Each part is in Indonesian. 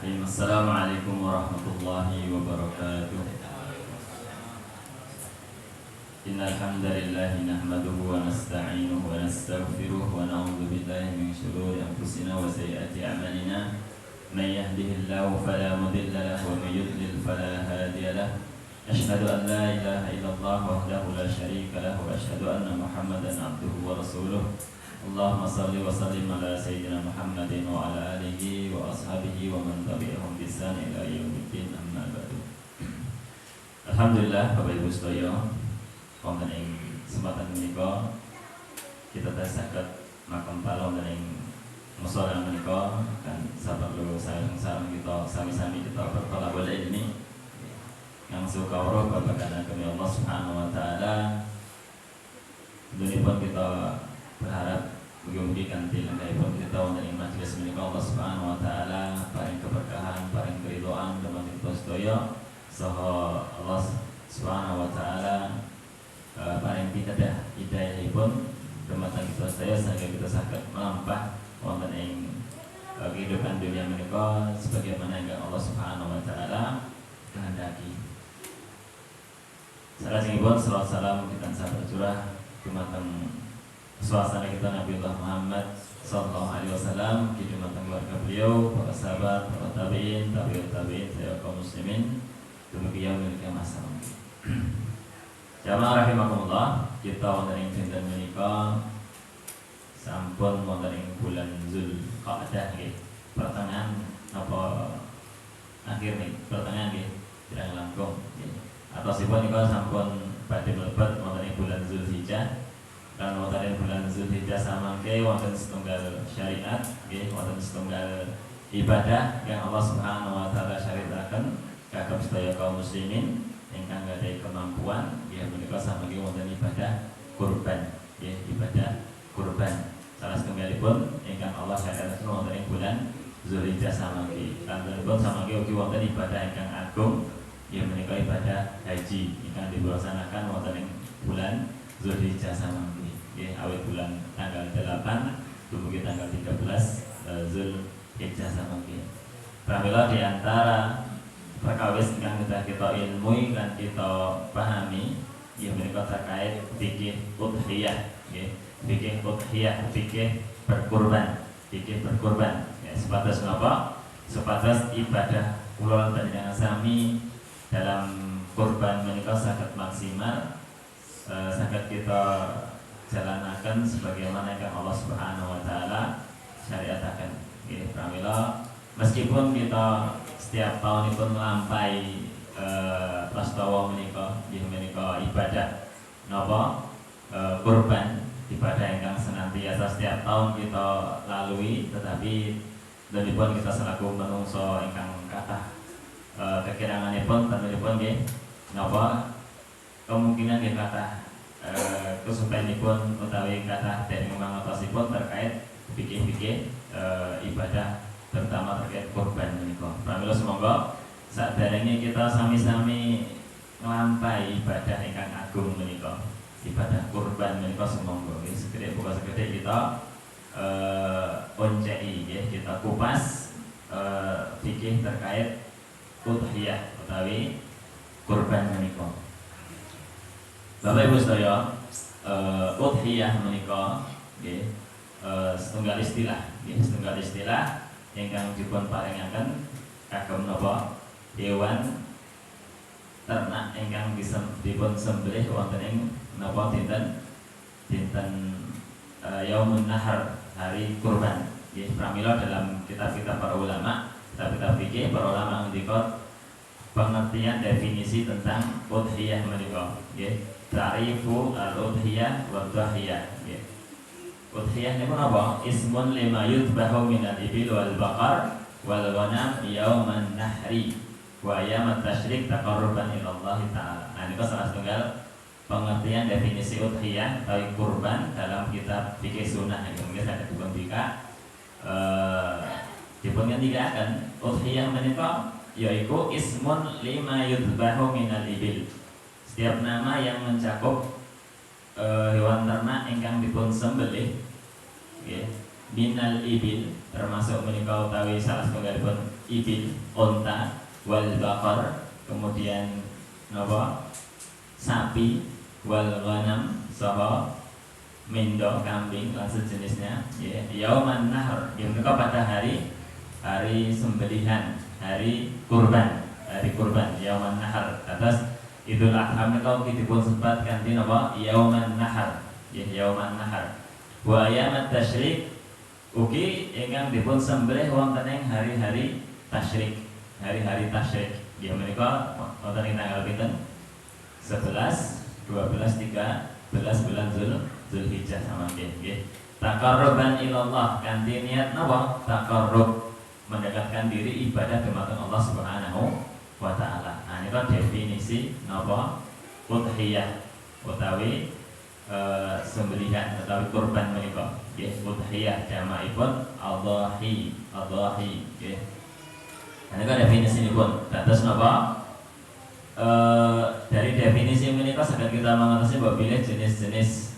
Assalamualaikum warahmatullahi wabarakatuh. Innal hamdalillah nahmaduhu wa nasta'inuhu wa nastaghfiruh wa na'udzu billahi min shururi anfusina wa sayyiati a'malina. May yahdihillahu fala mudilla lahu wa may yudlil fala hadiya lahu. Asyhadu an la ilaha illallah wahdahu la syarika lahu wa asyhadu anna Muhammadan abduhu wa rasuluh. Allahumma salli wa sallim ala sayyidina Muhammadin wa ala alihi wa ashabihi wa man tabi'ahum bi ihsan ila yaumiddin, amma ba'du. Alhamdulillah Bapak Ibu sedaya, wonten ing kesempatan menika kita saged makam pala wonten ing musala menika kan saperlu sareng-sareng kita sami-sami kita bertolak ilmi yang sukawruh babagan agama Allah Subhanahu wa taala. Dunipun kita berharap mugi-mugi kanthi langgaipun kita wonten ing majelis menika Allah Subhanahu wa taala paring keberkahan, paring keridhaan dumateng kita sedaya, saha Allah Subhanahu wa taala paring pitadah hidayahipun dumateng kita sedaya sehingga kita saged melampah wonten ing kehidupan dunia menika sebagaimana yang Allah Subhanahu wa taala kehendaki. Salawatipun selawat salam kita tansah tercurah dumateng suasana kita Nabiullah Muhammad sallallahu alaihi wasallam, dumateng keluarga beliau, para sahabat, para tabi'in, tabi'ut tabi'in, saya kaum muslimin dumugi yaumil qiyamah. Jamaah rahimakumullah, kita wonten ing dinten menika sampun wonten ing bulan Zulqa'dah nggih. Pertengahan apa akhir nih, pertengahan nggih, kirang langkung nggih. Atosipun nika sampun badhe mlebet wonten ing bulan Zulhijjah. Dan wonten bulan Zulhijjah samangke wonten setunggal syariat nggih, wonten setunggal ibadah yang Allah Subhanahu wa taala syariataken kagem sedaya kaum muslimin ingkang gadhahi kemampuan nggih menika samangke wonten ibadah kurban nggih, ibadah kurban. Salah setunggalipun ingkang Allah syariataken wonten ing bulan Zulhijjah samangke. Lan pun samangke ugi wonten ibadah ingkang agung nggih menika ibadah haji ingkang dilaksanakan wonten ing bulan Zulhijjah samangke. Nggih, awit bulan tanggal 8 dumugi tanggal 13 Zulhijjah samangke. Pramila di antara perkawis ingkang kita ilmui lan kita pahami nggih menika terkait fikih udhiyah nggih, fikih udhiyah, fikih berkurban, fikih berkurban. Ya, sebatas napa? Sebatas ibadah kula lan panjenengan sami dalam kurban menika saged maksimal, saged kita jalanaken sebagaimana yang Allah Subhanahu wa taala syariataken. Nggih, pramila meskipun kita setiap tahunipun nglampahi prastawa menika nggih menika ibadah napa kurban, ibadah ingkang senantiasa setiap tahun kita lalui, tetapi danipun kita selaku manungsa ingkang kathah kekiranganipun tentunipun nggih napa kemungkinan nggih kathah kesupenipun utawi kathah dereng mangosipun terkait fikih-fikih ibadah terutama terkait kurban menika. Pramila semoga saderenge kita sami-sami nglampahi ibadah ingkang agung menika, ibadah kurban menika semoga nggih segede buka segede kita onceki nggih, kita kupas fikih terkait udhiyah utawi kurban menika. Bapak Ibu sedaya, udhiyah menika nggih setunggal istilah nggih, setunggal istilah ingkang dipun paringaken kagem napa hewan ternak ingkang dipun sembelih wonten ing napa dinten Yaumun Nahar, hari kurban nggih. Pramila dalam kitab-kitab para ulama, kitab-kitab fikih para ulama ngendika pengertian definisi tentang udhiyah menika nggih. Ta'rifu al-udhiyah wa dhahiyah nggih. Udhiyah niku napa? Ismun lima yudbahu minal ibil wal baqar wal ghanam yauman nahri wa yamat tasyrik taqarruban ila Allah taala. Nah, niku salah setunggal pengertian definisi udhiyah atau kurban dalam kitab fikih sunnah yang mungkin ada dipun bika dipun ngendikaken udhiyah menika yaiku ismun lima yudbahu minal ibil. Setiap nama yang mencakup hewan ternak ingkang dipun sembelih nggih minal ibil, termasuk menika utawi salah setunggalipun ibil unta, wal baqar kemudian napa sapi, wal ghanam saha mendo kambing lan sejenisnya ya. Yauman nahr ya menika pada hari sembelihan, hari kurban yauman nahar. Atas Idul Adha menika dipun sebat kanthi napa yauman nahar ya, yauman nahar. Wa ayamat tasyrik ugi ingkang dipun sembelih wonten ing hari-hari tasyrik, hari-hari tasyrik ya menika wonten ing tanggal pinten 11, 12, 13 bulan Zulhijjah samangke nggih. Taqarruban ilallah kanthi niat napa taqarrub mendekatkan diri ibadah dumateng Allah Subhanahu wa taala. Nah niku definisi napa udhiyah utawi sembelihan utawi kurban menika nggih. Udhiyah jamakipun adhahi nggih. Nah niku definisipun. Dados napa dari definisi menika saged kita mangertosi bahwa bilih jenis-jenis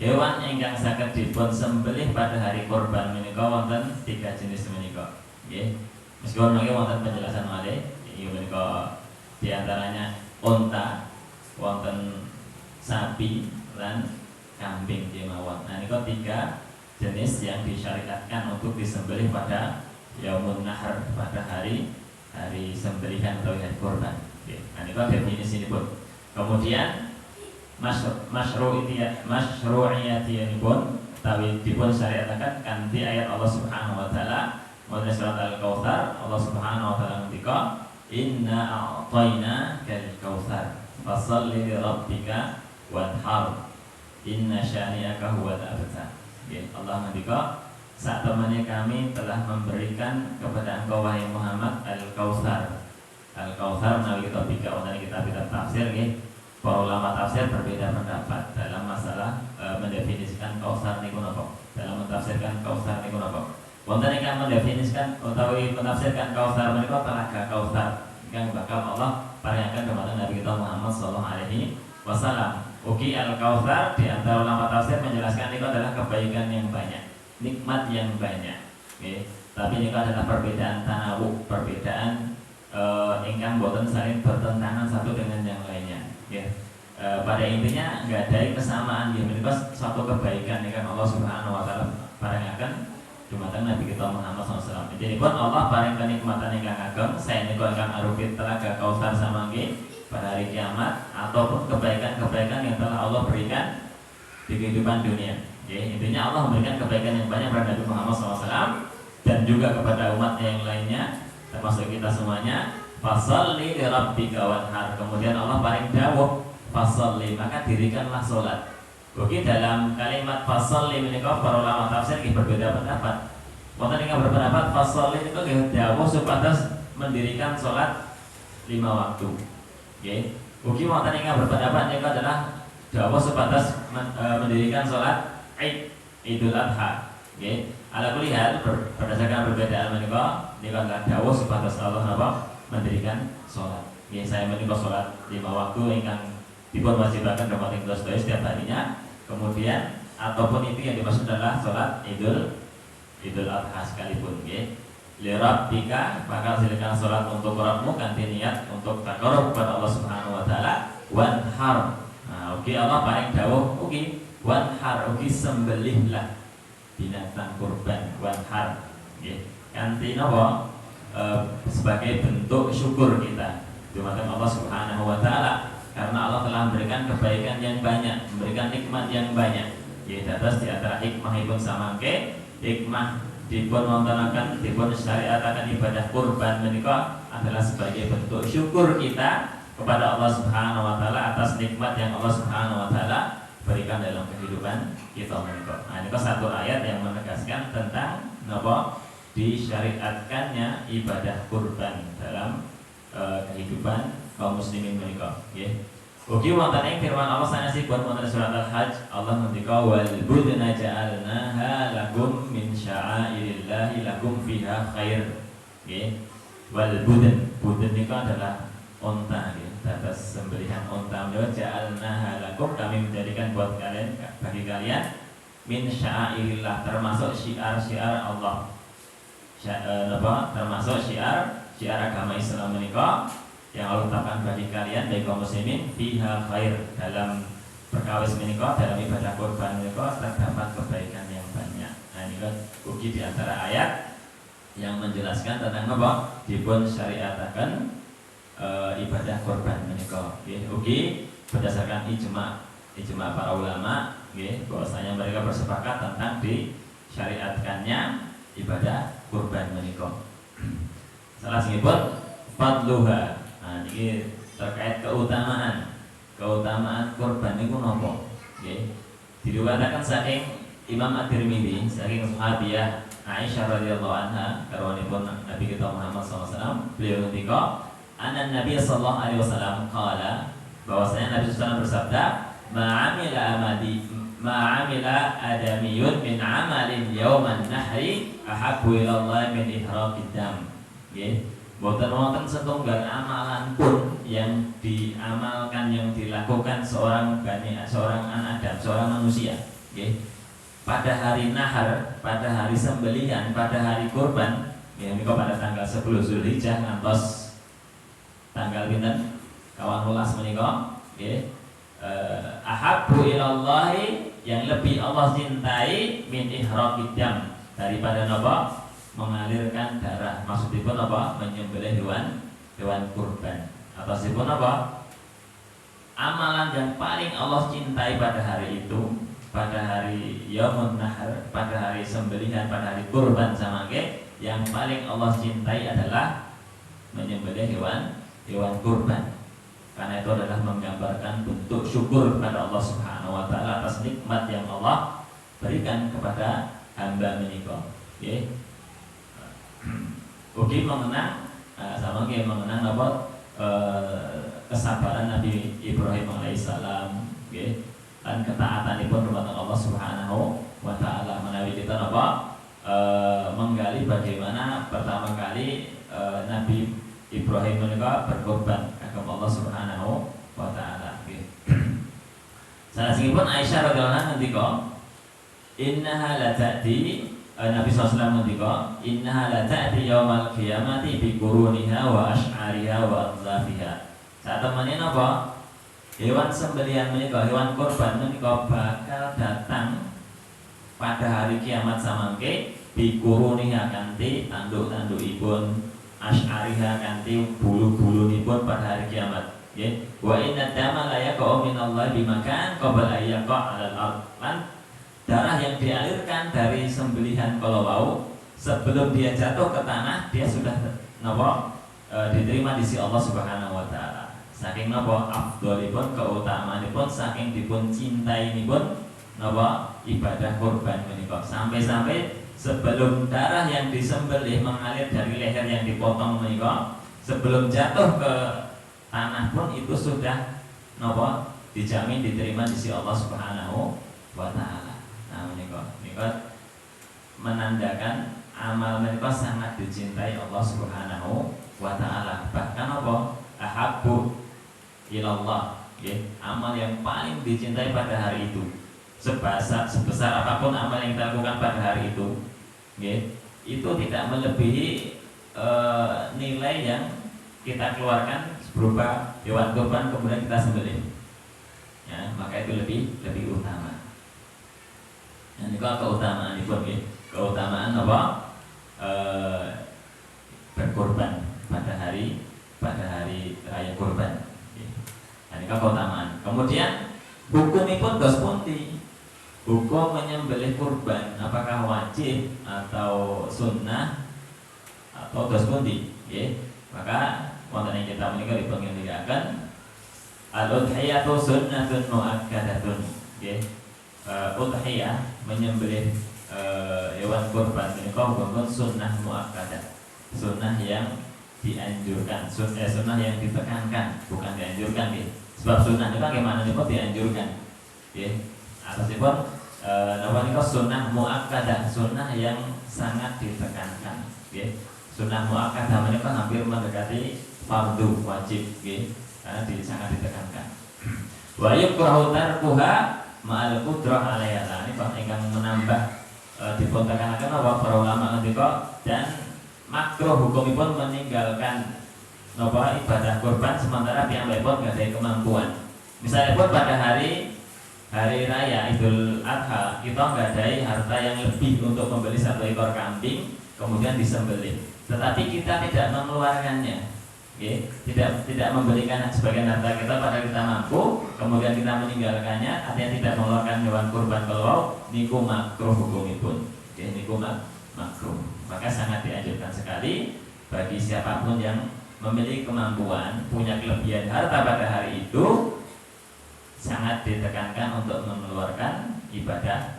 hewan ingkang saged dipun sembelih pada hari kurban menika wonten 3 jenis menika nggih. Meskipun mangke wonten penjelasan malih iki menika di antaranya unta, wonten sapi lan kambing kemawon. Nah niku 3 jenis yang disyariatkan untuk disembelih pada yaumun nahar, pada hari sembelihan atau hari kurban. Nah niku definisipun. Kemudian masyru'iyatipun tawi dipun syariataken kanthi ayat Allah Subhanahu wa taala wonten surat Al-Kautsar. Allah Subhanahu wa taala ngendika inna a'tayna kal kautsar fasholli li rabbika wanhar inna syani'aka huwal abtar. Allah ngendika saat temannya kami telah memberikan kepada engkau wahai Muhammad Al-Kautsar. Al-Kautsar menawi kita wonten kitab-kitab tafsir nggih. Para ulama tafsir berbeda pendapat dalam masalah mendefinisikan Kautsar niku napa. Dalam mentafsirkan Kautsar niku napa. Wonten ingkang mendefinisikan utawi menafsirkan Kautsar menika telaga Kautsar ingkang bakal Allah paringaken dumateng Nabi kita Muhammad sallallahu alaihi wasallam. Ugi Al-Kautsar di antara ulama tafsir menjelaskan itu adalah kebaikan yang banyak, nikmat yang banyak. Okay. Tapi ini adalah perbedaan tanawuk, perbedaan ingkang boten saling bertentangan satu dengan yang lainnya. Okay. Pada intinya nggak ada kesamaan ya, menika suatu kebaikan ingkang Allah Subhanahu wa taala paringaken dumateng Nabi kita Muhammad SAW. Jadi pun Allah paring kenikmatan ingkang ageng, saya niku ingkang arupi telaga Kautsar samangke pada hari kiamat, ataupun kebaikan-kebaikan yang telah Allah berikan di kehidupan dunia. Jadi intinya Allah memberikan kebaikan yang banyak kepada Nabi Muhammad SAW dan juga kepada umatnya yang lainnya, termasuk kita semuanya. Fasholli li rabbika wanhar. Kemudian Allah paring dawuh fasholli, maka dirikanlah salat. Oke, dalam kalimat fasholli menika para ulama tafsir berbeda pendapat. Wonten ingkang berpendapat fasholli niku nggih dawuh supados mendirikan salat 5 waktu. Nggih. Ugi wonten ingkang berpendapat niku adalah dawuh supados mendirikan salat Idul Adha. Nggih. Ala kulli hal berdasarkan perbedaan menika niku adalah dawuh supados Allah napa mendirikan salat. Nggih, saya menika salat 5 waktu ingkang dipun wajibaken dumateng kita setiap harinya. Kemudian ataupun itu yang dimaksud adalah salat Idul Adha sekalipun nggih. Li rabbika, maka silakan salat untuk Rabbmu kanthi niat untuk taqarrub kepada Allah Subhanahu wa taala. Wanhar. Nah, ugi Allah paring dawuh ugi wanhar, ugi sembelihlah binatang kurban wanhar nggih. Kanthi napa? Sebagai bentuk syukur kita dumateng Allah Subhanahu wa taala. Karena Allah telah memberikan kebaikan yang banyak, memberikan nikmat yang banyak. Yaitu atas di antara hikmahipun samangke, hikmah dipun wontenaken, dipun syariataken ibadah kurban menika adalah sebagai bentuk syukur kita kepada Allah Subhanahu wa taala atas nikmat yang Allah Subhanahu wa taala berikan dalam kehidupan kita menika. Nah, ini satu ayat yang menegaskan tentang napa disyariatkannya ibadah kurban dalam kehidupan kaum muslimin menika nggih. Ugi wonten ing firman Allah sanesipun wonten surat Al-Hajj, Allah ngendika wal budna ja'alnaha lakum min sya'airillahi lakum fiha khair nggih. Wal budn niku adalah unta nggih. Dados sembelihan unta menika ja'alnaha lakum, kami menjadikan buat kalian, bagi kalian min sya'airillah, termasuk syiar-syiar Allah. termasuk syiar agama Islam menika yang Allah tetapkan bagi kalian baik kaum muslimin fiha khair, dalam perkawis menika, dalam ibadah kurban menika terdapat kebaikan yang banyak. Nah ini kan ugi di antara ayat yang menjelaskan tentang apa dipun syariataken ibadah kurban menika. Nggih, ugi berdasarkan ijma para ulama nggih bahwasanya mereka bersepakat tentang disyariatkannya ibadah kurban menika. Salah singipun fadluha. Nah ini terkait keutamaan kurban niku napa? Nggih. Diriwayatkan saking Imam At-Tirmidzi saking sahabiah Aisyah radhiyallahu anha garwanipun Nabi kita Muhammad SAW, beliau ngendika anna Nabi sallallahu alaihi wasallam qala, bahwasanya Nabi SAW bersabda ma'amila adamiyun min amalin yauman nahri ahabbu ila Allah min ihraqid dam. Nggih. Boten wonten setunggal amalan pun yang diamalkan, yang dilakukan seorang anak Adam, seorang manusia, okay, pada hari nahar, pada hari sembelihan, pada hari kurban, ya, ini pada tanggal 10 Zulhijjah ngantos tanggal pinten kawan welas menika, okay, ahabbu ilallahi, yang lebih Allah cintai min ihraqid dam, daripada napa mengalirkan darah. Maksudipun apa? Menyembelih hewan kurban. Atasipun apa? Amalan yang paling Allah cintai pada hari itu, pada hari Yaumun Nahar, pada hari sembelihan, pada hari kurban samangke, yang paling Allah cintai adalah menyembelih hewan kurban. Karena itu adalah menggambarkan bentuk syukur kepada Allah Subhanahu wa taala atas nikmat yang Allah berikan kepada hamba menika. Nggih. Ugi mengenang sama kayak mengenang apa kesabaran Nabi Ibrahim alaihissalam, okay, dan ketaatanipun kepada Allah Subhanahu wa taala. Menawi kita apa menggali bagaimana pertama kali Nabi Ibrahim menika berkorban kagem Allah Subhanahu wa taala, okay. Salah singipun Aisyah radhiyallahu anha ngendika innaha la ta'ti, Nabi SAW ngendika innaha la ta'ti yaumal qiyamati bi quruniha wa asy'ariha wa adzafiha. Saat temannya napa? Hewan sembelihan menika, hewan kurban menika bakal datang pada hari kiamat samangke bi quruniha kanthi tanduk-tandukipun, asy'ariha kanthi bulu-bulunipun pada hari kiamat. Nggih. Wa inna dama la yaqa'u minallahi bimakan qabla ayyaqa 'alal ardh. Darah yang dialirkan dari sembelihan kalau wau sebelum dia jatuh ke tanah, dia sudah diterima di sisi Allah Subhanahu wa taala. Saking napa afdhalipun, keutamaanipun, saking dipun cintainipun napa ibadah kurban menika. Sampai-sampai sebelum darah yang disembelih mengalir dari leher yang dipotong menika, sebelum jatuh ke tanah pun itu sudah napa dijamin diterima di sisi Allah Subhanahu wa taala. Nah, menika menandakan amal menika sangat dicintai Allah Subhanahu wa taala. Bahkan apa? Ahabbu ilallah, nggih, amal yang paling dicintai pada hari itu. Sebesar apapun amal yang kita lakukan pada hari itu, nggih, itu tidak melebihi nilai yang kita keluarkan berupa hewan kurban kemudian kita sembelih. Ya, maka itu lebih utama. Nah, ini keutamaan itu, keutamaan apa? Berkorban pada hari raya kurban. Nah, ini keutamaan. Kemudian hukumipun dos pundi? Hukum menyembelih kurban apakah wajib atau sunnah atau dos pundi? Maka wonten ing kitab menika dipengindikaken al-udhiyatu sunnatun muakkadatun. Udhiyah menyembelih hewan kurban menika hukum sunnah muakkadah, sunnah yang dianjurkan, sunnah yang ditekankan, bukan dianjurkan, sebab sunnah itu bagaimana niku dianjurkan, atasipun napa niku sunnah muakkadah, sunnah yang sangat ditekankan, sunnah muakkadah menika hampir mendekati fardu wajib, karena sangat ditekankan. Wa yukrahu tarkuha ma'al qudrah 'alaiha. Ini Pak ingkang menambah dipun tekanaken apa para ulama ngendika dan makruh hukumipun meninggalkan napa ibadah kurban sementara piyambakipun nggak ada kemampuan. Misalnya pun pada hari raya Idul Adha kita nggak ada harta yang lebih untuk membeli 1 ekor kambing kemudian disembelih, tetapi kita tidak mengeluarkannya, okay? tidak memberikan sebagian harta kita pada kita mampu, kemudian kita meninggalkannya, artinya tidak mengeluarkan hewan kurban kalau niku makruh hukumipun, okay? Niku makruh. Maka sangat dianjurkan sekali bagi siapapun yang memiliki kemampuan, punya kelebihan harta pada hari itu, sangat ditekankan untuk mengeluarkan ibadah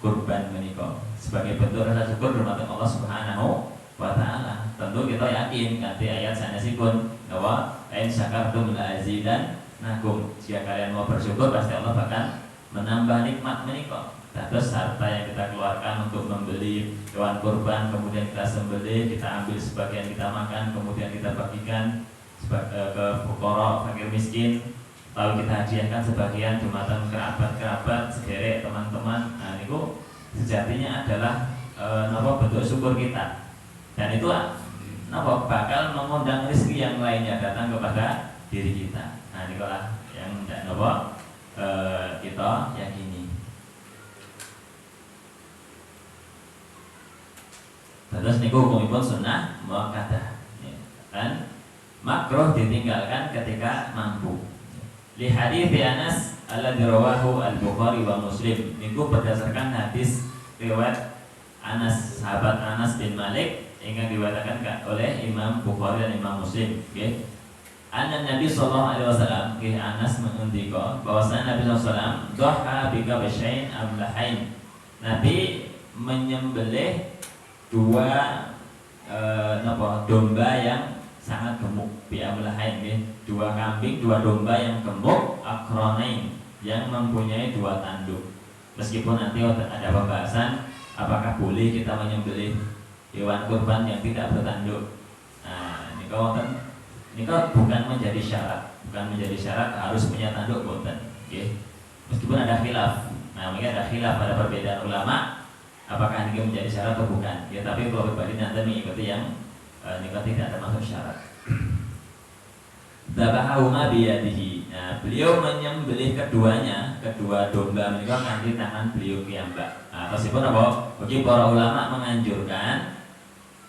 kurban menika sebagai bentuk rasa syukur dumateng Allah Subhanahu wa taala. Tentu kita yakin nanti ayat sanesipun bahwa in syakartum la azidannakum, jika kalian mau bersyukur pasti Allah akan menambah nikmat menika. Terus harta yang kita keluarkan untuk membeli hewan kurban kemudian kita sembelih, kita ambil sebagian kita makan, kemudian kita bagikan ke fuqara, fakir miskin, lalu kita hadiahkan sebagian jumatan kerabat-kerabat, sederek, teman-teman. Nah, itu sejatinya adalah bentuk syukur kita. Dan itu bakal mengundang rezeki yang lainnya datang kepada diri kita. Nah, itulah yang kita yakini. Terus niku hukumipun sunnah muakkadah. Dan makruh ditinggalkan ketika mampu. Li hadits Anas alladzi rawahu al-Bukhari wa Muslim, niku berdasarkan hadis riwayat Anas, sahabat Anas bin Malik yang diriwayatkan oleh Imam Bukhari dan Imam Muslim, nggih. Anna Nabi sallallahu alaihi wasallam, nggih, Anas mengendika bahwasanya Nabi sallallahu alaihi wasallam dhaha bi kabshain amlahain. Nabi menyembelih 2 domba yang sangat gemuk, biamlahain, nggih, 2 kambing, 2 domba yang gemuk, akronain, yang mempunyai 2 tanduk. Meskipun nanti ada pembahasan apakah boleh kita menyembelih hewan kurban yang tidak bertanduk. Nah, ini bukan menjadi syarat harus punya tanduk, boten, nggih. Meskipun ada khilaf. Nah, mungkin ada khilaf, pada perbedaan ulama apakah ini menjadi syarat atau bukan. Ya, tapi kalau pribadi nanti mengikuti yang nikah tidak termasuk syarat. Dzabahahuma biyadihi. Nah, beliau menyembelih kedua domba menika kanthi tangan beliau piyambak. Nah, tersebut apa? Bagi para ulama menganjurkan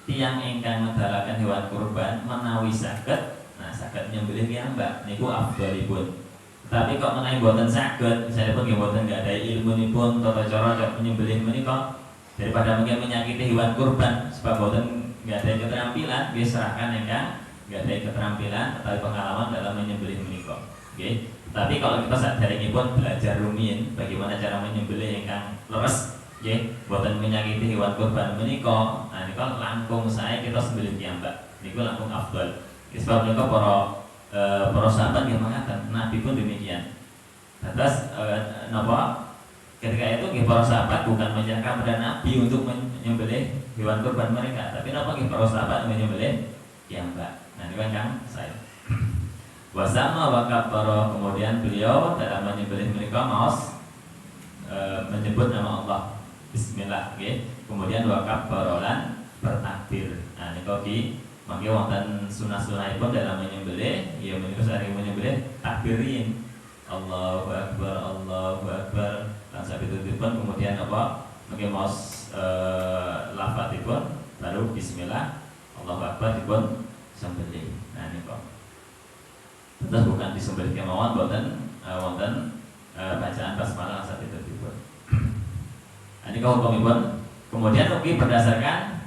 tiang ingkang ngedalaken hewan kurban menawi saged, saged nyembelih piyambak niku afdhalipun. Tapi kok menawi boten saged, misalnya pun boten enggak ada ilmunipun tata cara menyembelih menika, daripada mungkin menyakiti hewan kurban sebab boten enggak ada keterampilan, diserahkan ingkang enggak ada keterampilan atau pengalaman dalam menyembelih menika. Nggih. Tapi kalau kita saderengipun belajar rumiyin bagaimana cara menyembelih ingkang leres, nggih, boten menyakiti hewan kurban menika, nah nika langkung sae kita sembelih piyambak. Niku langkung afdal. Sebab menika para sahabat yang mengatakan, Nabi pun demikian. Terus ketika itu para sahabat bukan menyerahkan pada Nabi untuk menyembelih hewan kurban mereka, tapi para sahabat menyembelih piyambak. Nah, ini kan saya. Wasama wakabaro, kemudian beliau dalam menyembelih mereka maos menyebut nama Allah, Bismillah, okay? Kemudian wakabarolan bertakbir. Nah, ini kau mangke wonten sunah-sunahipun dalam menyembelih, ya menika sering menyembelih takbirin. Allahu akbar, Allahu akbar. Lan sabetipun kemudian mangke maos lafadzipun baru bismillah, Allahu akbar dipun sembelih. Nah niku. Terus bukan disembelih kemawon boten wonten bacaan basmalah sabetipun. Nah niku hukumipun. Kemudian ugi berdasarkan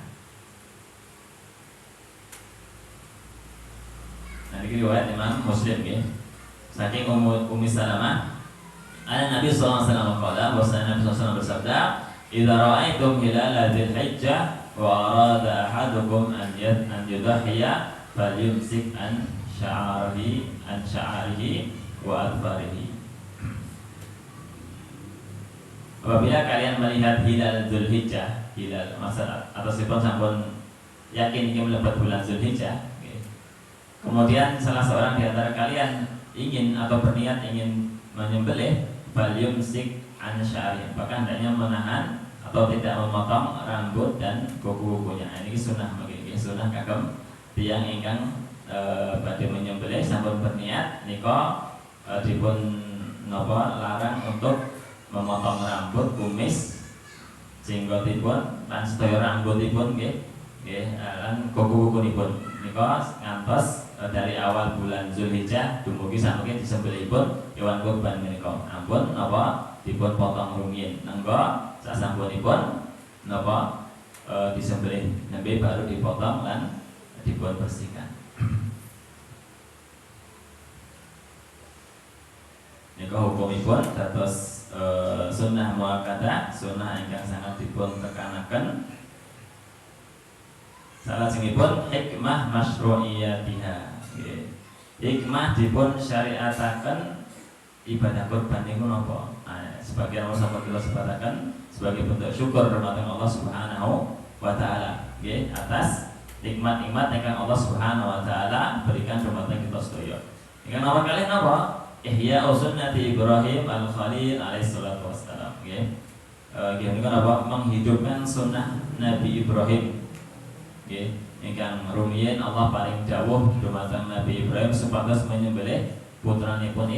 ini riwayat Imam Muslim, ya. Saking Ummi Salamah, Nabi sallallahu alaihi wasallam qala, bahwasanya Nabi sallallahu alaihi wasallam bersabda, "Idza ra'aitum hilala dzilhijjah wa arada ahadukum an yudhiya falyumsik an sya'arihi wa adfarihi." Apabila kalian melihat hilal Dzulhijjah, hilal masa atau sampun yakin ingin melebat bulan Dzulhijjah, kemudian salah seorang di antara kalian ingin atau berniat ingin menyembelih, falyumsik an sya'ri, maka hendaknya menahan atau tidak memotong rambut dan kuku-kukunya. Ini sunnah bagi sunah kagem tiyang ingkang badhe menyembelih sampun berniat nika dipun napa larang untuk memotong rambut, kumis, jenggotipun lan sedaya rambutipun nggih lan kuku-kukunipun nika ngantos dari awal bulan Zulhijjah dumugi samangke disembelihipun hewan kurban menika ampun napa dipun potong rumiyin nengga sasampunipun napa disembelih nembe baru dipotong lan dipun bersihkan. Nika hukumipun dados sunnah muakkadah, sunnah ingkang sangat dipun tekanaken. Salajengipun hikmah masyru'iyatiha. Hikmah dipun syariataken ibadah kurban niku napa? Sebagian orang sahabat kita sebatakan sebagai bentuk syukur dumateng Allah Subhanahu wa taala nggih atas nikmat-nikmat ingkang Allah Subhanahu wa taala berikan dumateng kita sedaya. Ingkang nomor kalih napa? Ihya sunnati Ibrahim al-Khalil alaihi salatu wassalam nggih. Nggih menika napa? Menghidupkan sunnah Nabi Ibrahim. Nggih, ingkang rumiyin Allah paring dawuh dumateng Nabi Ibrahim supados menyembelih putranipun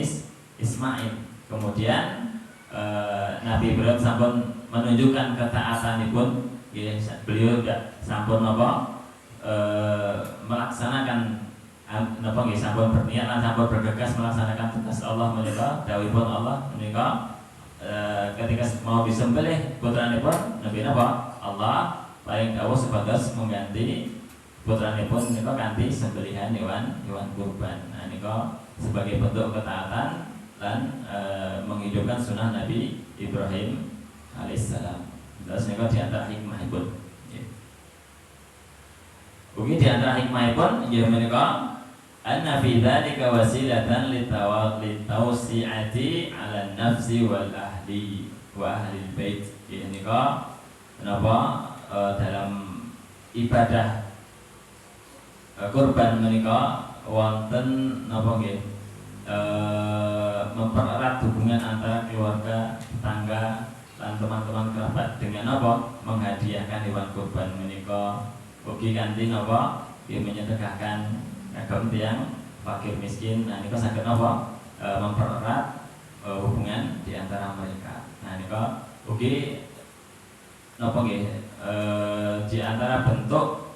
Ismail. Kemudian Nabi Ibrahim sampun menunjukkan ketaatanipun, beliau sampun napa melaksanakan napa nggih sampun berniat lan sampun bergegas melaksanakan tugas Allah menika dawuhipun Allah menika ketika mau disembelih putranipun Nabi napa Allah paring dawuh supados mengganti putranipun menika kanthi sembelihan hewan kurban. Nah nika sebagai bentuk ketaatan dan menghidupkan sunnah Nabi Ibrahim alaihissalam. Terus nika di antara hikmahipun. Ugi di antara hikmahipun inggih menika anna fi dzalika wasilatan litawsi'ati 'ala nafsi wal ahli wa ahli bait. Inggih nika menapa dalam ibadah kurban menika wonten napa nggih mempererat hubungan antara keluarga, tetangga, dan teman-teman kerabat dengan apa? Menghadiahkan hewan kurban menika ugi kanthi napa? Menyedekahkan kagem tiyang fakir miskin. Nah nika saged napa? Mempererat hubungan di antara mereka. Nah nika ugi napa nggih di antara bentuk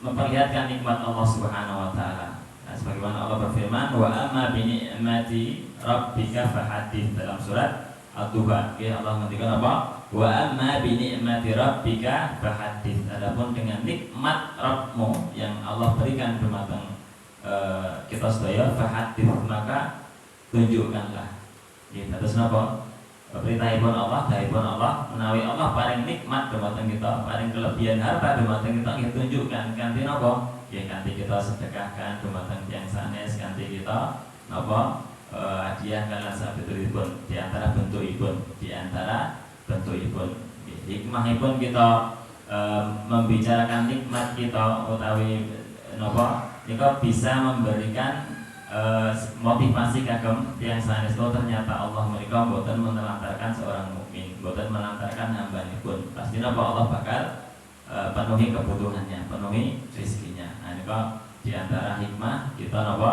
memperlihatkan nikmat Allah Subhanahu wa taala. Nah, sebagaimana Allah berfirman wa amma bi ni'mati rabbika fahadits dalam surat At-Tuba. Allah ngendikan apa? Wa amma bi ni'mati rabbika fahadits. Adapun dengan nikmat Rabbmu yang Allah berikan dumateng kita sedaya fahadits maka tunjukkanlah. Nggih, terus napa? Perintahipun Allah, dawuhipun Allah menawi Allah paring nikmat dumateng kita, paring kelebihan harta dumateng kita nggih tunjukkan kanthi napa? Ya kanthi kita sedekahkan dumateng tiyang sanes, kanthi kita napa hadiahkan lan sabetulipun di antara bentukipun hikmahipun kita membicarakan nikmat kita utawi napa nika bisa memberikan motivasi kagem tiyang sanes ternyata Allah menika mboten menelantarkan seorang mukmin, mboten melantarkan hambanipun. Pasti napa Allah bakal penuhi kebutuhannya, penuhi rezekinya. Nah nika di antara hikmah kita napa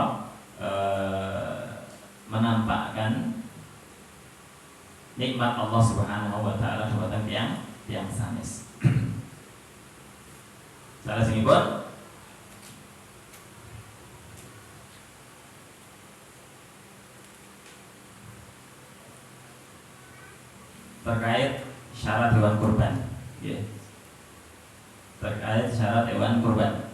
menampakkan nikmat Allah Subhanahu wa taala dumateng tiyang sanes. Salajengipun terkait syarat hewan kurban, ya. Terkait syarat hewan kurban.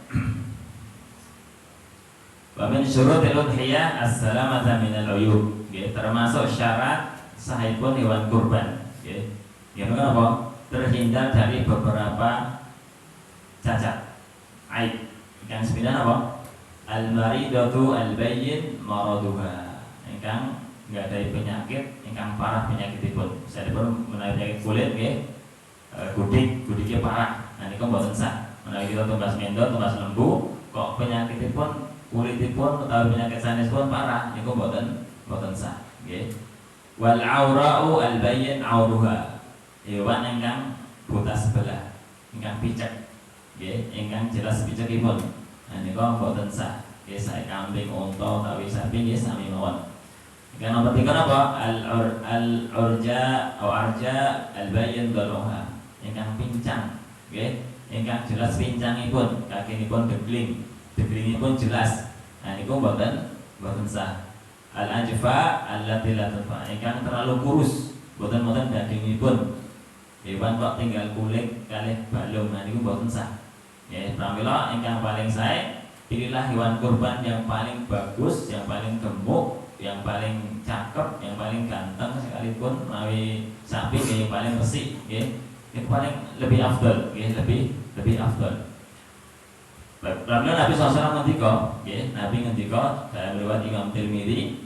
Wa min syurutil udhiyah as-salamata minal uyub, ya. Termasuk syarat sahipun hewan kurban, ya. Yang apa? Terhindar dari beberapa cacat, aib. Yang sembilan apa? Al-maridatu al-bayyin maraduha. Ingkang nggadahi penyakit ingkang parah penyakitipun. Sadipun menawi penyakit kulit nggih gudiknya parah. Nah niku mboten sah. Menawi kita tumbas mendo, tumbas lembu, kok penyakitipun kulitipun utawi penyakit sanesipun parah, niku mboten sah. Nggih. Wal aura'u al bayyin auruha. Hewan ingkang buta sebelah, ingkang picek. nggih ingkang jelas picekipun. Nah nika boten sah. Nggih sae kambing, unta utawi sapi nggih sami mawon. Yang nomor 3 apa? Al-urja atau arja al-bayyin daluha. Ingkang pincang, nggih. Ingkang jelas pincangipun, kakinipun degling, deglingipun jelas. Nah niku boten sah. Al-ajfa allati la tanfa. Ingkang terlalu kurus, boten dagingipun. Hewan kok tinggal kulit kalih balung, nah niku boten sah. Ya, pramila ingkang paling sae pilihlah hewan kurban yang paling bagus, yang paling gemuk, yang paling cakep, yang paling ganteng sekalipun menawi sapi yang paling resik, nggih. Itu paling lebih afdal, nggih, lebih afdal. Pramila Nabi SAW ngendika, nggih, Nabi ngendika dalam riwayat Imam Tirmidzi,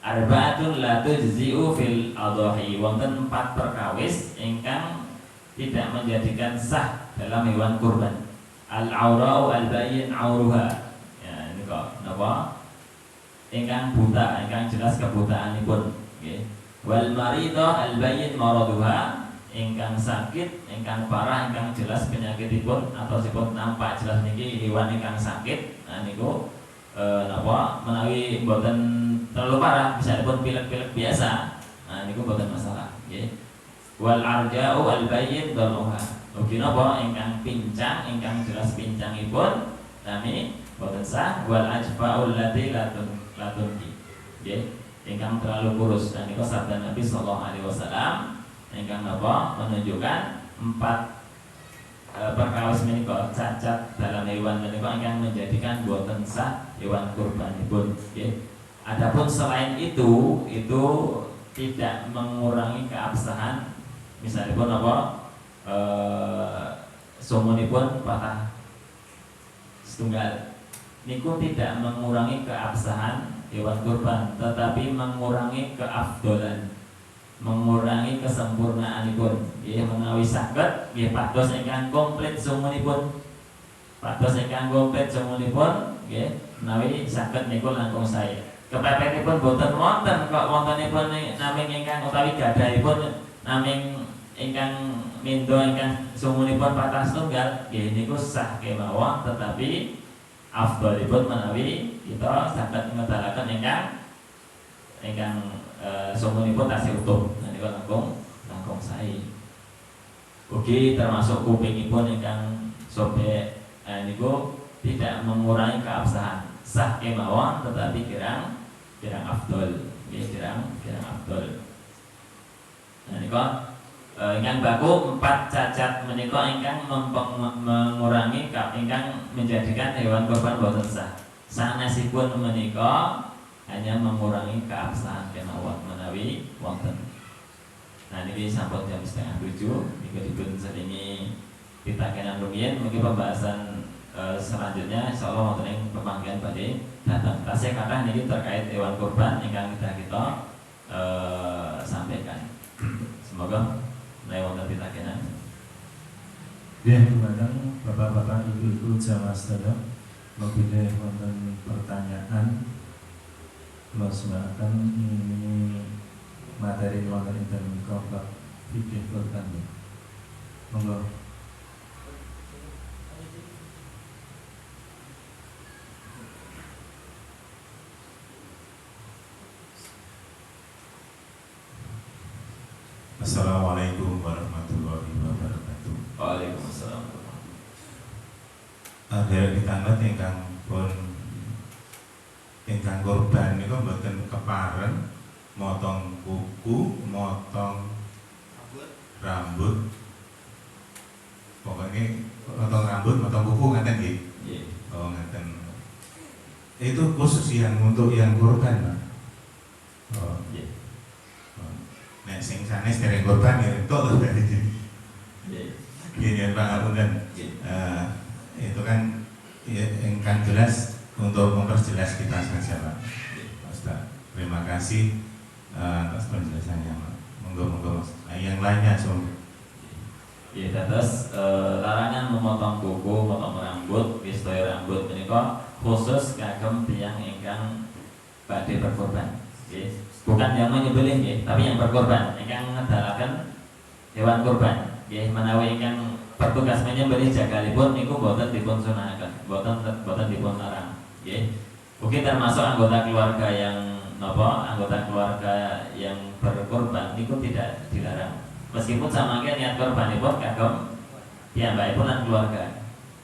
arba'atun la tujzi'u fil adhahi, wonten 4 perkawis ingkang tidak menjadikan sah dalam hewan kurban. Al-aura'u al-bayyin auruha. Ya nika napa? Ingkang buta, ingkang jelas kebutaanipun, nggih. Wal maridah al-bayyin maraduha, ingkang sakit, ingkang parah, ingkang jelas penyakitipun atau sipun nampak jelas niki hewan ingkang sakit. Nah niku napa menawi mboten terlalu parah, bisa pun pilek-pilek biasa. Nah niku boten masalah, nggih. Wal arja'u al bayyin daluha. Ugi napa ingkang pincang, ingkang jelas pincangipun nami boten sah. Wal ajfa'u allati latunki. Nggih, ingkang terlalu kurus. Dan niku sabda Nabi sallallahu alaihi wasallam ingkang napa menunjukkan 4 perkawis menika cacat dalam hewan menika ingkang menjadikan boten sah hewan kurbanipun, nggih. Adapun selain itu tidak mengurangi keabsahan, misalnya pun apa sumunipun patah setunggal, niku tidak mengurangi keabsahan hewan kurban, tetapi mengurangi keafdolan, mengurangi kesempurnaanipun. Ya menawi saged nggih pados ingkang komplit sumunipun, pados ingkang komplit sumunipun, nggih menawi saged niku langkung sae. Kepepetipun boten wonten, kok wontenipun naming ingkang utawi gadahipun naming ingkang mindo ingkang sumunipun patah setunggal, nggih niku sah kemawon, tetapi afdhalipun menawi kita saged ngedalaken ingkang sumunipun tasih utuh. Nah niku langkung sae. Ugi termasuk kupingipun ingkang sobek, niku tidak mengurangi keabsahan, sah kemawon, tetapi kirang afdol, nggih kirang afdol. Nah nika ingkang baku 4 cacat menika ingkang mengurangi ingkang menjadikan hewan kurban boten sah. Sanesipun menika hanya mengurangi keabsahan kemawon menawi wonten. Nah niki sampun jam 6:30, niku dipun selingi pitakenan rumiyin. Mungkin pembahasan selanjutnya insyaallah wonten ing pemanggihan badhe datang. Tasih kathah niki terkait hewan kurban ingkang kita sampaikan. Semoga menawi wonten pitakenan. Ya, kemudian bapak-bapak, ibu-ibu jamaah sedaya, apabila wonten pertanyaan, kula silakan ini materi wonten ing kelompok fikih kurban. Monggo. Assalamualaikum warahmatullahi wabarakatuh. Waalaikumsalam. Derek ditanglet ingkang korban niku mboten keparen motong kuku, motong rambut. Pokoknya motong rambut, motong kuku ngaten nggih. Nggih. Oh ngaten. Itu khusus yang untuk yang korban, Pak. Oh, Nggih. nek sing sanes dereng korban ya entuk to berarti. Nggih. Nggih, Pak Ngapunten. Itu kan ya, ingkang jelas untuk memperjelas kita saja, Pak. Ustaz, terima kasih atas penjelasannya, Pak. Monggo Mas. Yang lainnya so. Ya, terus larangan memotong kuku, memotong rambut, pistoy rambut menika khusus kagem tiyang ingkang badhe berkorban. Nggih. Bukan yang menyembelih nggih, tapi yang berkorban, ingkang ngedalaken hewan kurban. Nggih, menawi ingkang pertugas menyembelih jagalipun niku boten dipun sunahaken, boten dipun larang. Nggih. Mungkin termasuk anggota keluarga yang anggota keluarga yang berkorban niku tidak dilarang. Meskipun samangke niat korbanipun kagem piyambakipun lan keluarga.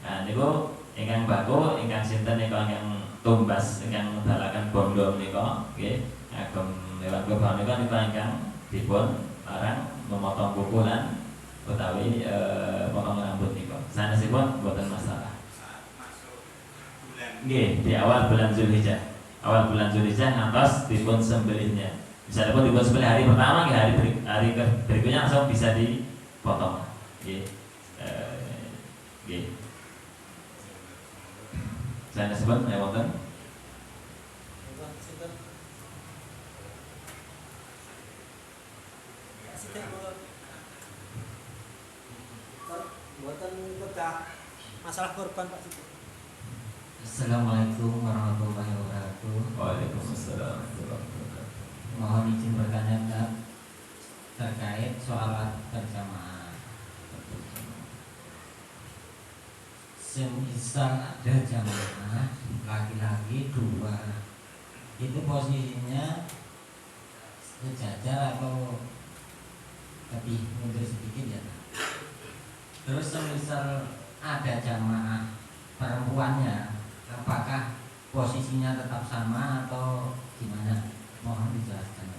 Nah niku ingkang baku ingkang sinten ingkang tumbas ingkang dalaken bondo menika nggih kagem lewat korban menika niku ingkang dipun larang memotong kuku lan utawi potong rambut niku. Sanesipun boten masalah. Nggih, di awal bulan Zulhijjah. Awal bulan Zulhijjah ngantos dipun sembelihnya. Misalnya pun dipun sembelih hari pertama, hari berikutnya langsung bisa dipotong. Nggih. Nggih. Saya sebut wonten. Buatan pecah masalah korban Pak Siti. Assalamualaikum warahmatullahi wabarakatuh. Waalaikumsalam warahmatullahi wabarakatuh. Mohon izin bertanya Pak, terkait sholat berjamaah. Semisal ada jamaah laki-laki 2, itu posisinya sejajar atau lebih mundur sedikit ya? Terus semisal ada jamaah perempuannya, apakah posisinya tetap sama atau gimana? Mohon dijelaskan.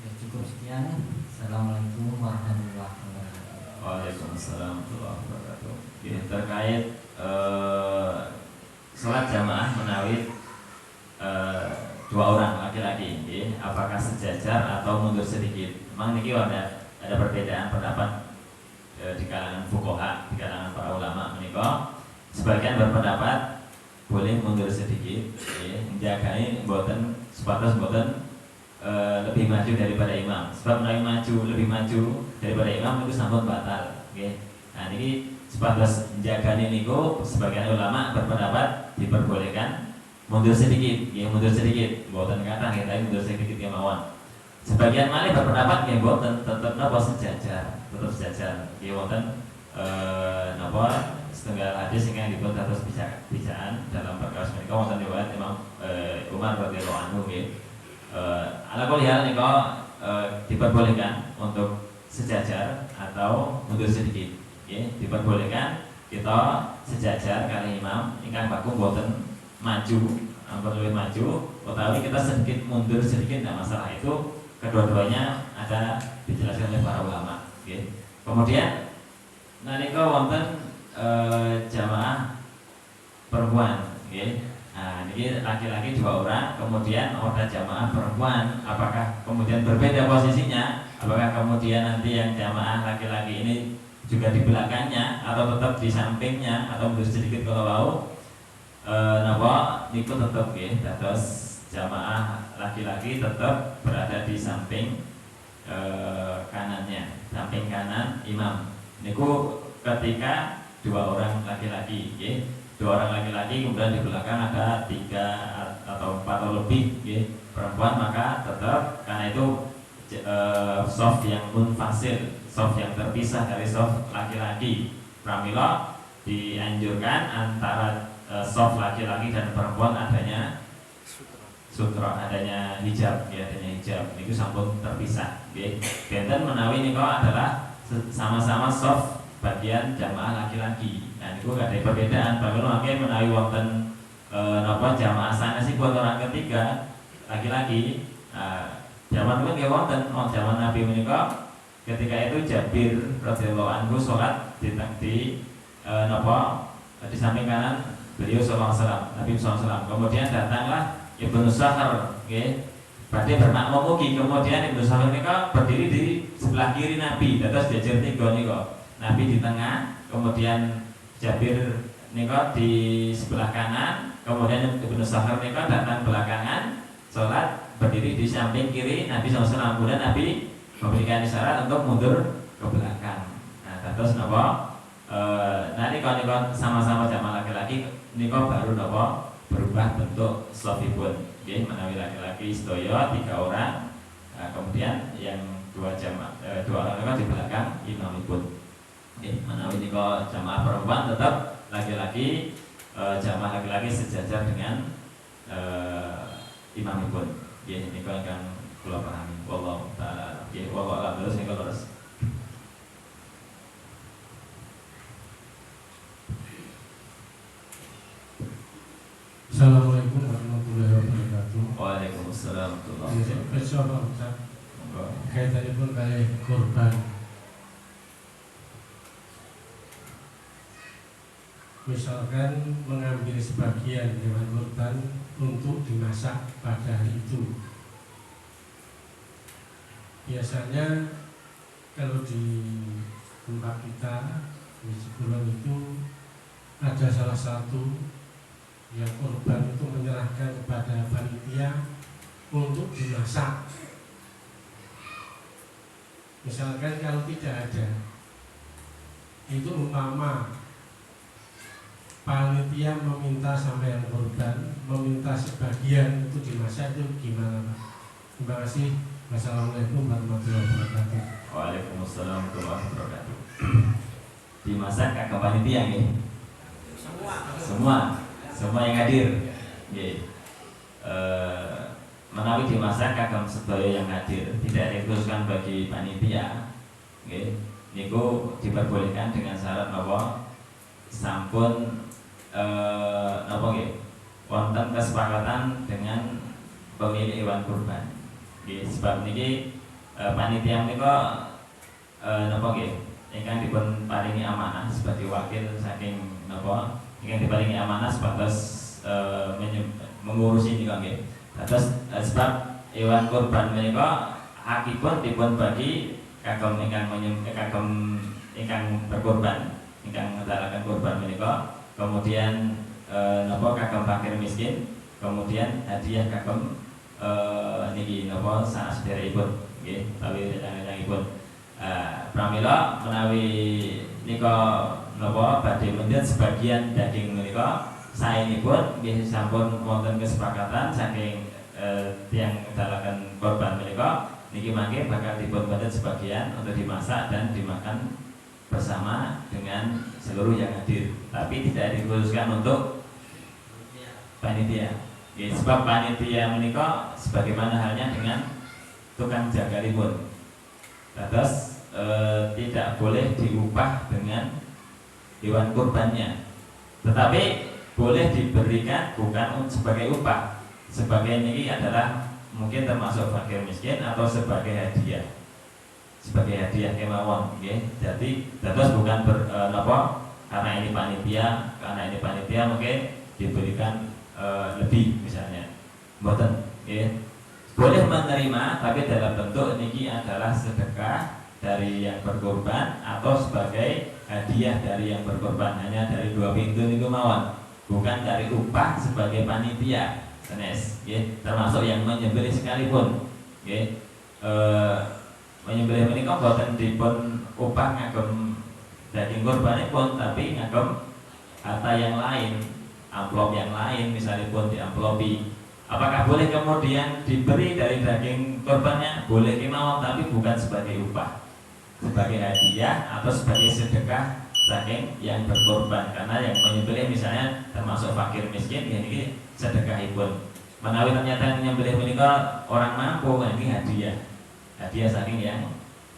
Ya cukup sekian. Assalamualaikum warahmatullahi wabarakatuh. Waalaikumsalam warahmatullahi wabarakatuh. Ya, terkait sholat jamaah menawi 2 orang laki-laki, ya, apakah sejajar atau mundur sedikit? Memang niki ada perbedaan pendapat di kalangan fuqaha, di kalangan para ulama menika. Sebagian berpendapat boleh mundur sedikit, ya, menjagai boten sebatas boten lebih maju daripada imam. Sebab menawi lebih maju daripada imam itu sampun batal. Okay. Nah ini sebatas menjaga niku sebagian ulama berpendapat diperbolehkan mundur sedikit, ya mundur sedikit, boten kata kita mundur sedikit kemauan. Sebagian malih berpendapat ya boten tetap napa sejajar, tetap sejajar. Ya boten napa setengah hadis yang dipun terus bicaan dalam perkara menika wonten riwayat Imam Umar radhiyallahu anhu nggih. Ala kulli hal nika diperbolehkan untuk sejajar atau mundur sedikit. Ya, diperbolehkan kita sejajar kali imam ingkang baku boten maju, ampun luwih maju, utawi kita sedikit mundur sedikit tidak masalah. Itu kedua-duanya ada dijelaskan oleh para ulama. Okay. Kemudian nalika wonten jamaah perempuan, okay. Nah, ini laki-laki 2 orang, kemudian ada jamaah perempuan. Apakah kemudian berbeda posisinya? Apakah kemudian nanti yang jamaah laki-laki ini juga di belakangnya atau tetap di sampingnya atau mundur sedikit kalau mau? Napa niku tetap nggih, dados jamaah laki-laki tetap berada di samping kanannya, samping kanan imam. Niku ketika 2 orang laki-laki, nggih. 2 orang laki-laki kemudian di belakang ada 3 atau 4 atau lebih, nggih, perempuan, maka tetap karena itu soft yang munfasil, soft yang terpisah dari soft laki-laki. Pramila dianjurkan antara soft laki-laki dan perempuan adanya sutra, adanya hijab, ya, adanya hijab. Itu sampun terpisah. Okay. Benten menawi niku adalah sama-sama soft bagian jamaah laki-laki. Nah, itu gak ada perbedaan. Pramila mangke menawi wonten napa jamaah sanesipun orang ketiga laki-laki. Zaman itu nggih wonten, zaman Nabi menika ketika itu Jabir radhiyallahu anhu salat di samping kanan beliau sallallahu alaihi wasallam, Nabi sallallahu alaihi wasallam. Kemudian datanglah Ibnu Sahar, nggih. Badhe bermakmum mugi, kemudian Ibnu Sahar menika berdiri di sebelah kiri Nabi, dados jejer 3 nika. Nabi di tengah, kemudian Jabir nika di sebelah kanan, kemudian Ibnu Sahar nika datang belakangan salat berdiri di samping kiri Nabi SAW. Kemudian Nabi memberikan isyarat untuk mundur ke belakang. Nah, terus napa? Nanti kalau sama-sama jamaah laki-laki, niko baru napa berubah bentuk sofibun. Oke, menawi laki-laki sedaya 3 orang. Nah, kemudian yang 2 orang itu di belakang imamipun. Menawi nika jamaah perempuan tetap laki-laki, jamaah laki-laki sejajar dengan imamipun. Nggih nika ingkang kula pahami. Wallahu taala. Nggih wallahu a'lam. Terus nika terus. Assalamualaikum warahmatullahi wabarakatuh. Waalaikumsalam warahmatullahi wabarakatuh. Besok Pak Ustaz, Monggo. kaitannya pun kali korban. Misalkan mengambil sebagian hewan korban untuk dimasak pada hari itu. Biasanya kalau di tempat kita di Cikulon itu ada salah satu yang korban itu menyerahkan kepada panitia untuk dimasak. Misalkan kalau tidak ada, itu umpama panitia meminta sampai yang korban meminta sebagian itu dimasak, itu gimana Pak? Terima kasih. Wassalamualaikum warahmatullahi wabarakatuh. Waalaikumsalam warahmatullahi wabarakatuh. Dimasak kagak panitia nggih? Semua yang hadir. Nggih. Menawi dimasak kagem sedaya yang hadir, tidak dikhususkan bagi panitia. Nggih. Niku diperbolehkan dengan syarat napa? Sampun napa nggih? Wonten kesepakatan dengan pemilik hewan kurban. Nggih, sebab niki panitia menika napa nggih? Ingkang dipun paringi amanah sebagai wakil saking napa? Ingkang diparingi amanah sebatas mengurusi nika nggih. Terus sebab hewan kurban menika hakipun dipun bagi kagem ingkang berkorban, ingkang ngendalaken kurban menika, kemudian napa kagem fakir miskin, kemudian hadiah kagem niki napa sanes sederekipun nggih, utawi rencang-rencangipun. Pramila menawi nika napa badhe mendhet sebagian daging menika saenipun nggih sampun wonten kesepakatan saking tiyang ngendalaken korban menika niki mangke bakal dipun mendhet sebagian untuk dimasak dan dimakan bersama dengan seluruh yang hadir, tapi tidak dikhususkan untuk panitia. Ya, sebab panitia menika sebagaimana halnya dengan tukang jagalipun. Terus tidak boleh diupah dengan hewan kurbannya, tetapi boleh diberikan bukan sebagai upah. Sebagai ini adalah mungkin termasuk fakir miskin atau sebagai hadiah. Sebagai hadiah kemawon, okay? Jadi terus bukan karena ini panitia mungkin diberikan lebih misalnya, mboten, okay? Boleh menerima tapi dalam bentuk niki adalah sedekah dari yang berkorban atau sebagai hadiah dari yang berkorban, hanya dari dua pintu niku mawon, bukan dari upah sebagai panitia, senes, okay? Termasuk yang menyembelih sekalipun, okay? Menyembelih menika boten dipun upah ngagem daging kurbanipun, tapi ngagem harta yang lain, amplop yang lain misalipun diamplopi. Apakah boleh kemudian diberi dari daging kurbannya? Boleh kemawon, tapi bukan sebagai upah, sebagai hadiah atau sebagai sedekah saking yang berkorban. Karena yang menyembelih misalnya termasuk fakir miskin, ya ini sedekahipun. Menawi ternyata yang menyembelih menika orang mampu, ini hadiah saking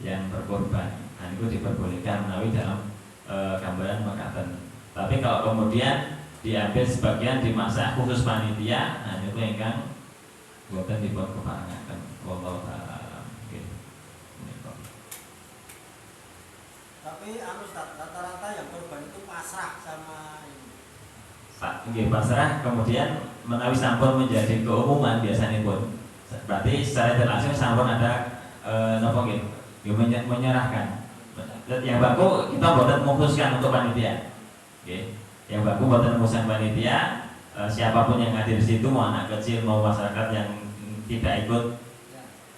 yang berkorban. Nah, itu diperbolehkan menawi dalam gambaran mekaten. Tapi kalau kemudian diambil sebagian dimasak khusus panitia, nah itu ingkang boten dipun keparengaken. Wallahu taala. Nggih. Tapi rata-rata yang korban itu pasrah sama ini. Nggih, pasrah kemudian menawi sampun menjadi keumuman biasanya pun. Berarti secara langsung sampun ada napa nggih? Menyerahkan. Yang baku kita boten mengkhususkan untuk panitia. Nggih. Yang baku boten mengkhususkan panitia, siapapun yang hadir di situ, mau anak kecil, mau masyarakat yang tidak ikut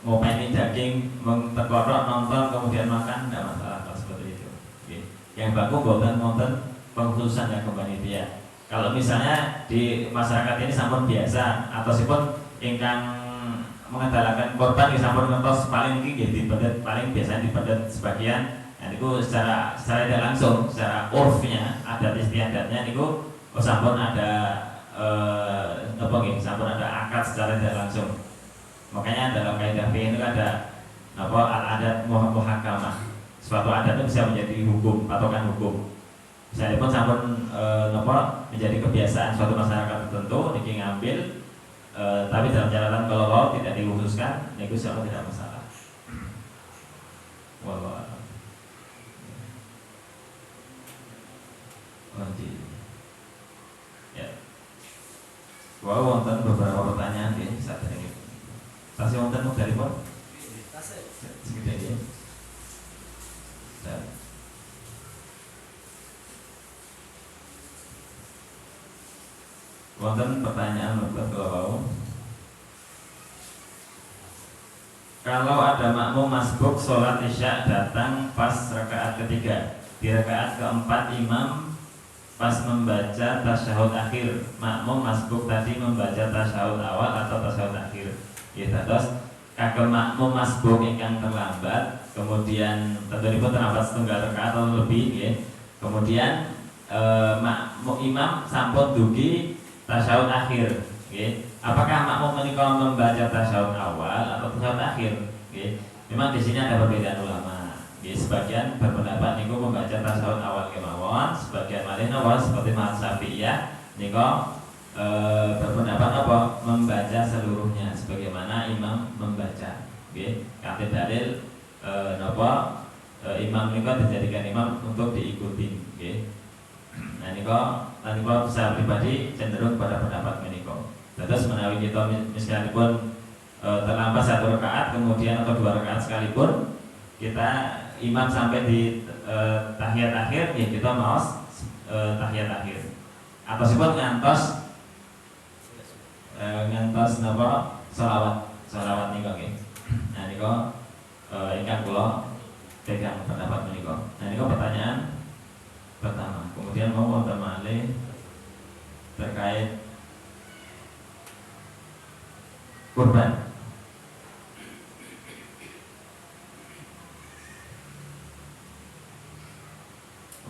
ngopeni daging, terkodok nonton kemudian makan, tidak masalah kalau seperti itu. Nggih. Yang baku boten wonten pengkhususan yang ke panitia. Kalau misalnya di masyarakat ini sampun biasa atau sipun ingkang mengandalkan korban di sampun ngentos paling tinggi dibadet, paling biasanya dibadet sebagian Nah niku secara tidak langsung, secara urfnya, adat istiadatnya niku sampun ada apa nggih, sampun ada akad secara tidak langsung. Makanya dalam kaidah fikih itu ada apa al-adat muhakkamah. Suatu adat itu bisa menjadi hukum, patokan hukum. Misalnya pun sampun menjadi kebiasaan suatu masyarakat tertentu niki ngambil, tapi dalam catatan kalau tidak dikhususkan, niku sama tidak masalah. Wallahu a'lam. Ya. Wow, wonten beberapa pertanyaan ya saat ini. Tasih wonten dari pun? Tasih. Segede ya. Dan wonten pertanyaan kalau ada makmum masbuk sholat isya datang pas rakaat ketiga, di rakaat keempat imam pas membaca tasyahud akhir, makmum masbuk tadi membaca tasyahud awal atau tasyahud akhir. Ya, terus kagem makmum masbuk ingkang terlambat, kemudian tentuipun terlambat setunggal rakaat atau lebih, ya. Kemudian makmum imam sampun dugi tasyahud akhir, ya. Apakah makmum menika membaca tasyahud awal atau tasyahud akhir? Ya. Memang di sini ada perbedaan ulama. Ya, sebagian berpendapat niku membaca tasyahud awal kemawon, sebagian malih napa seperti Imam Syafi'iyah niku berpendapat apa membaca seluruhnya sebagaimana imam membaca. Nggih, kanthi dalil napa imam niku dijadikan imam untuk diikuti, nggih. Nah niku saya pribadi cenderung pada pendapat menika. Terus menawi kita misalipun terlambat satu rakaat kemudian atau dua rakaat sekalipun kita imam sampai di tahiyat akhir, ya kita maos tahiyat akhir. Atau sipun ngantos napa selawat niku nggih. Nah niku ingkang kula pegang pendapat menika. Nah niku pertanyaan pertama. Kemudian mau wonten malih terkait kurban.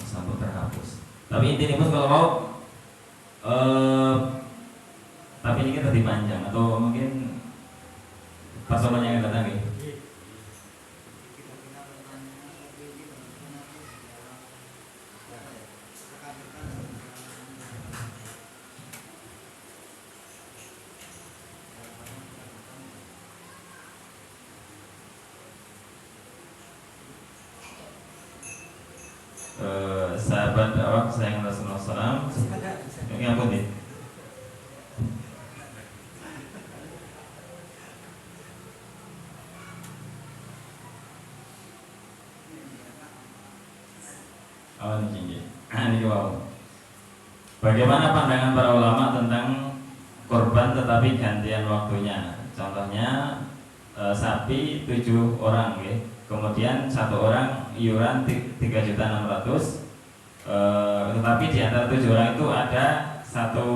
Sampun terhapus. Tapi intinya pun kalau mau tapi ini kan tadi panjang atau mungkin pasangan yang datang nih. Sahabat dakwah sayang Rasulullah SAW ini apa nih? Ini wow. Bagaimana pandangan para ulama tentang korban tetapi gantian waktunya? Contohnya sapi 7 orang, ya. Kemudian satu orang iuran 3.600.000, tetapi di antara 7 orang itu ada satu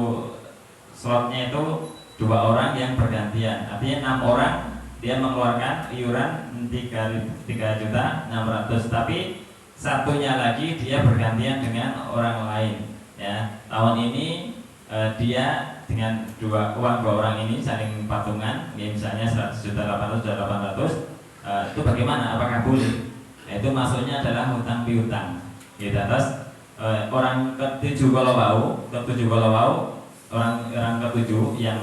slotnya itu 2 orang yang bergantian. Artinya 6 orang dia mengeluarkan iuran 3.600.000, tapi satunya lagi dia bergantian dengan orang lain. Ya, tahun ini dia dengan uang dua orang ini saling patungan, ya, misalnya 100.800.800. Itu bagaimana? Apakah boleh? Nah, itu maksudnya adalah hutang piutang. Gitu. Terus orang ketujuh kalau mau, orang ketujuh yang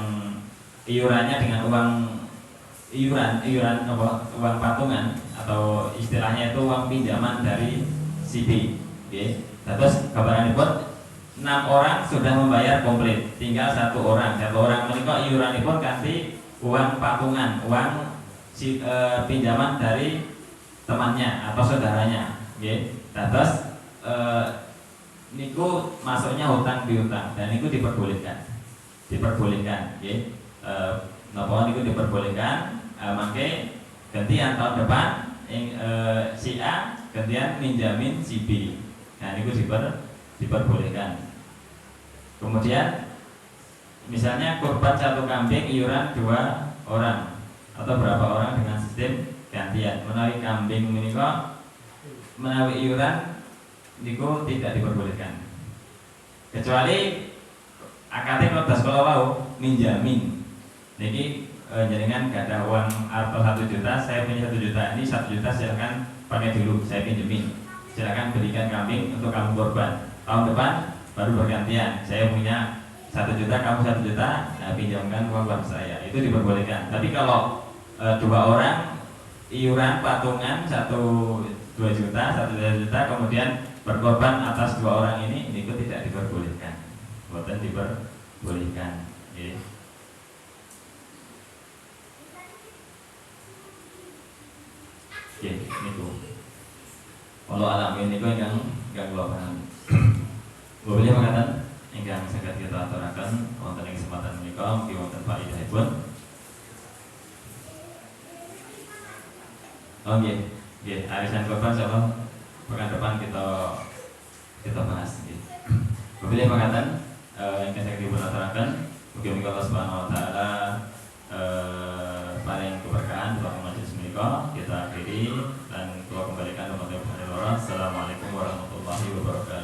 iurannya dengan iuran uang patungan atau istilahnya itu uang pinjaman dari si B. Okay. Terus kabarannya pun 6 orang sudah membayar komplit, tinggal satu orang menikah iurannya pun ganti uang patungan, uang pinjaman dari temannya atau saudaranya, okay. Terus niku masuknya hutang piutang dan niku diperbolehkan, okay. Napa niku diperbolehkan, mangke gantian tahun depan si A gantian minjamin si B. Nah niku diperbolehkan. Kemudian misalnya kurban satu kambing iuran 2 orang atau berapa orang dengan sistem gantian. Menawi kambing menika menawi iuran niku tidak diperbolehkan. Kecuali akadnya kalau das kalau mau minjamin. Niki jaringan gak ada uang atau 1 juta, saya punya 1 juta, ini 1 juta silakan pakai dulu, saya pinjemin. Silakan belikan kambing untuk kamu korban. Tahun depan baru bergantian, saya punya 1 juta, kamu 1 juta, pinjamkan uang buat saya. Itu diperbolehkan. Tapi kalau 2 orang iuran patungan 2 juta, 1 juta, kemudian berkorban atas 2 orang ini itu tidak diperbolehkan. Bukan diperbolehkan. Okay. Oke, niku. Kalau alam ini yang kula paham. Boleh mengatakan ingkang saged kita aturaken wonten ing kesempatan menika mugi wonten faedahipun. Oh nggih, nggih, arisan korban insyaallah pekan depan kita bahas nggih. Boleh mengatakan ingkang saged dipun aturaken mugi-mugi Allah Subhanahu wa taala paring keberkahan dalam majelis menika. Kita akhiri dan kembalikan kepada Assalamualaikum warahmatullahi wabarakatuh.